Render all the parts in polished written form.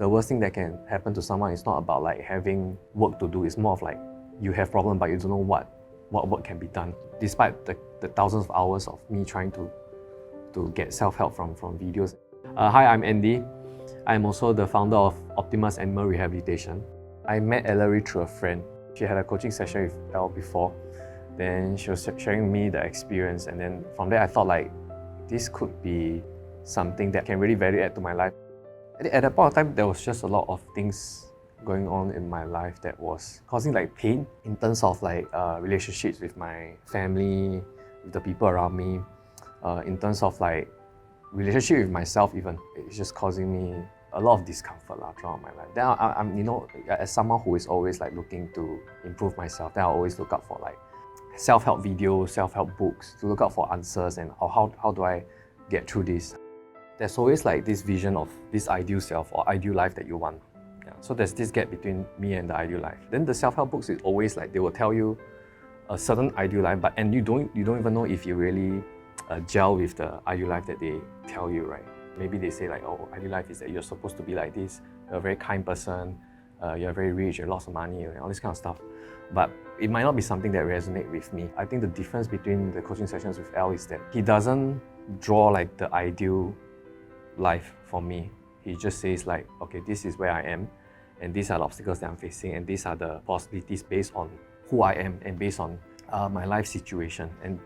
the worst thing that can happen to someone is not about like having work to do. It's more of like you have problem but you don't know what work can be done. Despite the thousands of hours of me trying to get self-help from videos. Hi, I'm Andy. I'm also the founder of Optimus Animal Rehabilitation. I met Ellery through a friend. She had a coaching session with Elle before. Then she was sharing with me the experience, and then from there I thought like this could be something that can really value add to my life. At that point of time, there was just a lot of things going on in my life that was causing like pain in terms of like relationships with my family, with the people around me, in terms of like relationship with myself even. It's just causing me a lot of discomfort throughout my life. Then I'm as someone who is always like looking to improve myself, then I always look out for like self-help videos, self-help books, to look out for answers and how do I get through this. There's always like this vision of this ideal self or ideal life that you want. Yeah. So there's this gap between me and the ideal life. Then the self-help books is always like they will tell you a certain ideal life, and you don't even know if you really gel with the ideal life that they tell you, right? Maybe they say like, oh, ideal life is that you're supposed to be like this, you're a very kind person, you're very rich, you have lots of money, and all this kind of stuff. But it might not be something that resonates with me. I think the difference between the coaching sessions with Elle is that he doesn't draw like the ideal life for me. He just says like, okay, this is where I am, and these are the obstacles that I'm facing, and these are the possibilities based on who I am and based on my life situation. And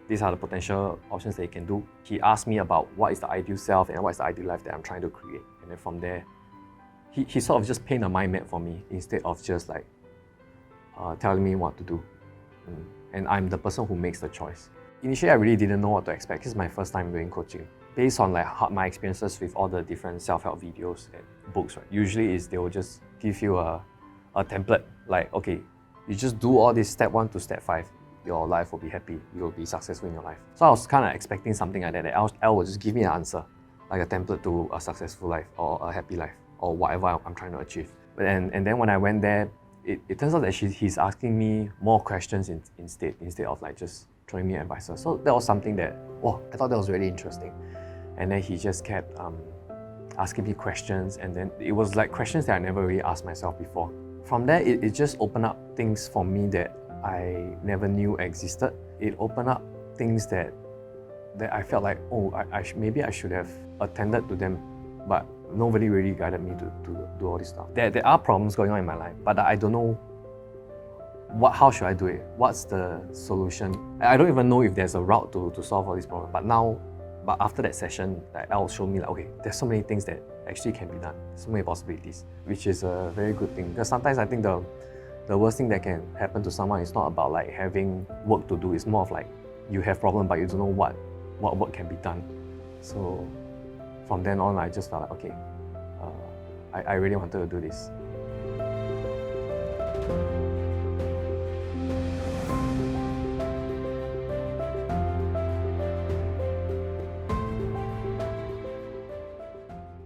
these are the potential options that you can do. He asked me about what is the ideal self and what is the ideal life that I'm trying to create. And then from there, he sort of just painted a mind map for me instead of just like telling me what to do. And I'm the person who makes the choice. Initially, I really didn't know what to expect. This is my first time doing coaching. Based on like my experiences with all the different self-help videos and books, right? Usually they will just give you a template, like, okay, you just do all this step 1 to step 5. Your life will be happy, you'll be successful in your life. So I was kind of expecting something like that Elle will just give me an answer, like a template to a successful life or a happy life or whatever I'm trying to achieve. And then when I went there, it turns out that he's asking me more questions instead of like just throwing me advices. So that was something that, I thought that was really interesting. And then he just kept asking me questions, and then it was like questions that I never really asked myself before. From there, it just opened up things for me that I never knew existed. It opened up things that I felt like, maybe I should have attended to them, but nobody really guided me to do all this stuff. There are problems going on in my life, but I don't know how should I do it? What's the solution? I don't even know if there's a route to solve all these problems. But after that session, Elle showed me like, okay, there's so many things that actually can be done, so many possibilities, which is a very good thing. Because sometimes I think the worst thing that can happen to someone is not about like having work to do. It's more of like you have problem but you don't know what work can be done. So from then on, I just felt like, okay, I really wanted to do this.